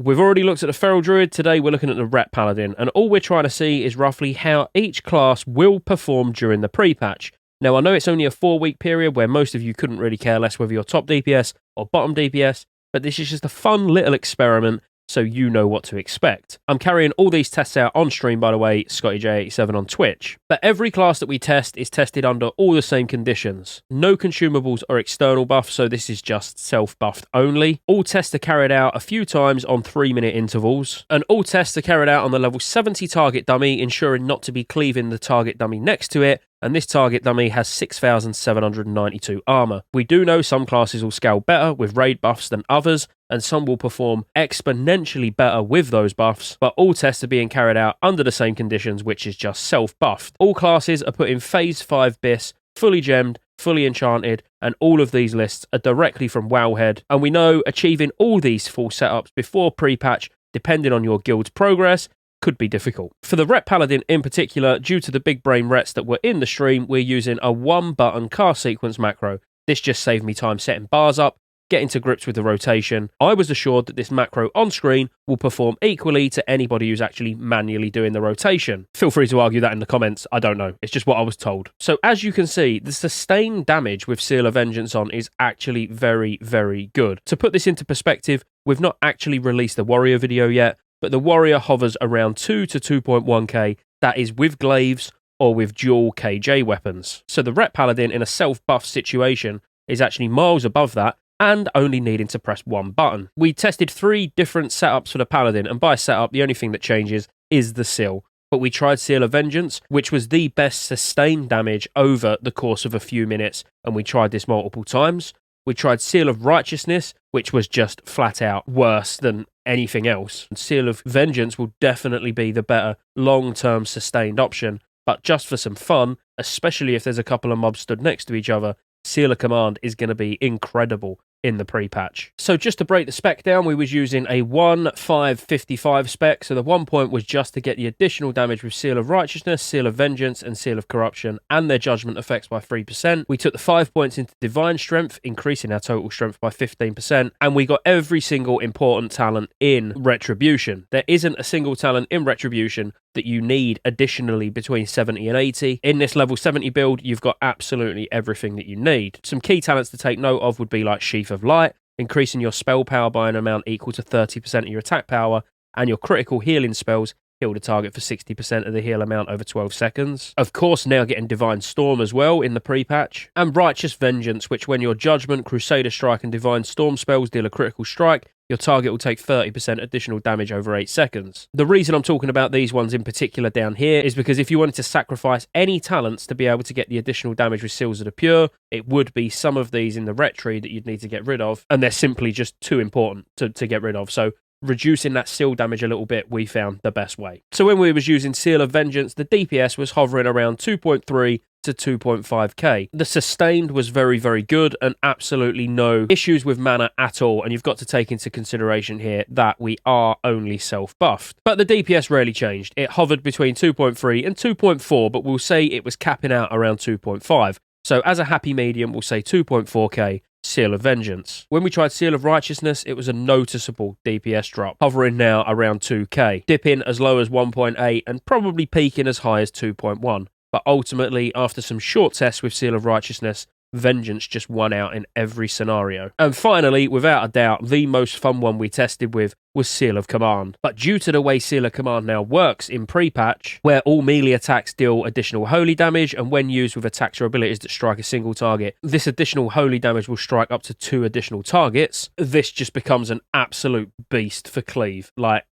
we've already looked at the Feral Druid, today we're looking at the Ret Paladin, and all we're trying to see is roughly how each class will perform during the pre-patch. Now, I know it's only a 4-week period where most of you couldn't really care less whether you're top DPS or bottom DPS, but this is just a fun little experiment so you know what to expect. I'm carrying all these tests out on stream, by the way, Scottejaye87 on Twitch. But every class that we test is tested under all the same conditions. No consumables or external buffs, so this is just self-buffed only. All tests are carried out a few times on 3-minute intervals. And all tests are carried out on the level 70 target dummy, ensuring not to be cleaving the target dummy next to it, and this target dummy has 6,792 armor. We do know some classes will scale better with raid buffs than others, and some will perform exponentially better with those buffs, but all tests are being carried out under the same conditions, which is just self-buffed. All classes are put in Phase 5 BIS, fully gemmed, fully enchanted, and all of these lists are directly from Wowhead, and we know achieving all these full setups before pre-patch, depending on your guild's progress, could be difficult. For the Ret Paladin in particular, due to the big brain rets that were in the stream, we're using a 1-button cast sequence macro. This just saved me time setting bars up, getting to grips with the rotation. I was assured that this macro on screen will perform equally to anybody who's actually manually doing the rotation. Feel free to argue that in the comments, I don't know. It's just what I was told. So as you can see, the sustained damage with Seal of Vengeance on is actually very, very good. To put this into perspective, we've not actually released the Warrior video yet, but the Warrior hovers around 2 to 2.1k, that is with glaives or with dual KJ weapons. So the Ret Paladin in a self-buff situation is actually miles above that, and only needing to press 1 button. We tested 3 different setups for the Paladin, and by setup, the only thing that changes is the seal. But we tried Seal of Vengeance, which was the best sustained damage over the course of a few minutes, and we tried this multiple times. We tried Seal of Righteousness, which was just flat out worse than anything else. And Seal of Vengeance will definitely be the better long-term sustained option, but just for some fun, especially if there's a couple of mobs stood next to each other, Seal of Command is going to be incredible in the pre-patch. So just to break the spec down, we was using a 1-5-55 spec, so the 1 point was just to get the additional damage with Seal of Righteousness, Seal of Vengeance, and Seal of Corruption, and their judgment effects by 3%. We took the 5 points into Divine Strength, increasing our total strength by 15%, and we got every single important talent in Retribution. There isn't a single talent in Retribution that you need additionally between 70 and 80. In this level 70 build, you've got absolutely everything that you need. Some key talents to take note of would be like Sheath of Light, increasing your spell power by an amount equal to 30% of your attack power, and your critical healing spells heal the target for 60% of the heal amount over 12 seconds. Of course, now getting Divine Storm as well in the pre-patch. And Righteous Vengeance, which when your Judgment, Crusader Strike and Divine Storm spells deal a critical strike, your target will take 30% additional damage over 8 seconds. The reason I'm talking about these ones in particular down here is because if you wanted to sacrifice any talents to be able to get the additional damage with Seals of the Pure, it would be some of these in the Ret tree that you'd need to get rid of, and they're simply just too important to get rid of. So reducing that seal damage a little bit, we found the best way. So when we was using Seal of Vengeance, the DPS was hovering around 2.3 to 2.5k. The sustained was very, very good and absolutely no issues with mana at all. And you've got to take into consideration here that we are only self-buffed. But the DPS rarely changed. It hovered between 2.3 and 2.4, but we'll say it was capping out around 2.5. So as a happy medium, we'll say 2.4k. Seal of Vengeance. When we tried Seal of Righteousness, it was a noticeable DPS drop, hovering now around 2k, dipping as low as 1.8 and probably peaking as high as 2.1. But ultimately, after some short tests with Seal of Righteousness, Vengeance just won out in every scenario. And finally, without a doubt, the most fun one we tested with was Seal of Command. But due to the way Seal of Command now works in pre-patch, where all melee attacks deal additional holy damage, and when used with attacks or abilities that strike a single target, this additional holy damage will strike up to 2 additional targets, this just becomes an absolute beast for cleave. Like,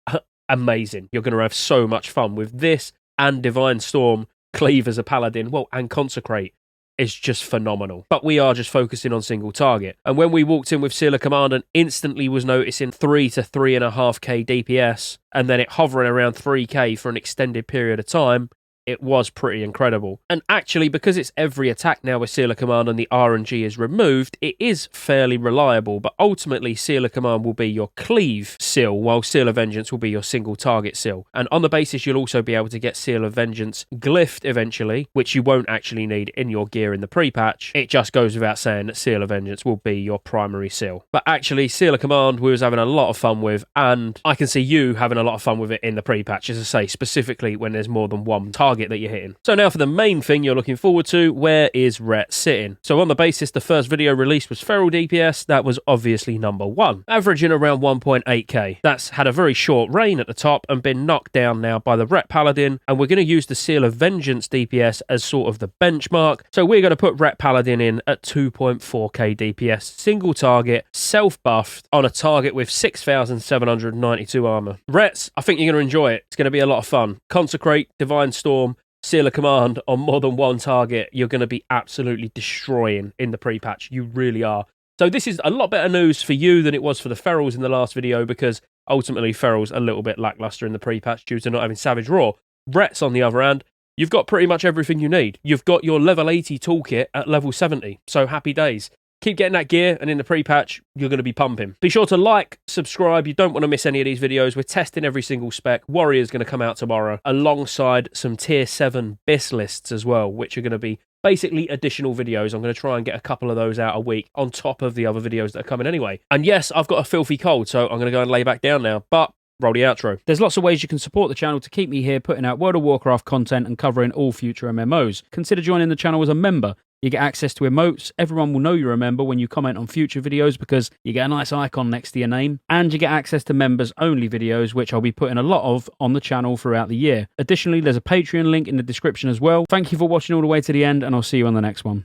amazing. You're going to have so much fun with this and Divine Storm, cleave as a paladin, well, and consecrate. Is just phenomenal. But we are just focusing on single target. And when we walked in with Seal of Command and instantly was noticing 3 to 3.5k DPS, and then it hovering around 3k for an extended period of time, it was pretty incredible. And actually, because it's every attack now with Seal of Command and the RNG is removed, it is fairly reliable, but ultimately Seal of Command will be your cleave seal, while Seal of Vengeance will be your single target seal. And on the basis, you'll also be able to get Seal of Vengeance glyphed eventually, which you won't actually need in your gear in the pre-patch. It just goes without saying that Seal of Vengeance will be your primary seal. But actually, Seal of Command we was having a lot of fun with, and I can see you having a lot of fun with it in the pre-patch, as I say, specifically when there's more than one target that you're hitting. So now for the main thing you're looking forward to, where is Ret sitting? So on the basis the first video released was Feral DPS, that was obviously number 1, averaging around 1.8k. That's had a very short reign at the top and been knocked down now by the Ret Paladin, and we're going to use the Seal of Vengeance DPS as sort of the benchmark. So we're going to put Ret Paladin in at 2.4k DPS, single target, self-buffed, on a target with 6,792 armor. Rets, I think you're going to enjoy it. It's going to be a lot of fun. Consecrate, Divine Storm, Seal of Command on more than one target, you're going to be absolutely destroying in the pre-patch. You really are. So this is a lot better news for you than it was for the Ferals in the last video, because ultimately Ferals a little bit lackluster in the pre-patch due to not having Savage Roar. Rets, on the other hand, you've got pretty much everything you need. You've got your level 80 toolkit at level 70, so happy days. Keep getting that gear, and in the pre-patch, you're going to be pumping. Be sure to like, subscribe. You don't want to miss any of these videos. We're testing every single spec. Warrior's going to come out tomorrow, alongside some tier 7 BIS lists as well, which are going to be basically additional videos. I'm going to try and get a couple of those out a week on top of the other videos that are coming anyway. And yes, I've got a filthy cold, so I'm going to go and lay back down now. But roll the outro. There's lots of ways you can support the channel to keep me here putting out World of Warcraft content and covering all future MMOs. Consider joining the channel as a member. You get access to emotes, everyone will know you're a member when you comment on future videos because you get a nice icon next to your name, and you get access to members-only videos, which I'll be putting a lot of on the channel throughout the year. Additionally, there's a Patreon link in the description as well. Thank you for watching all the way to the end, and I'll see you on the next one.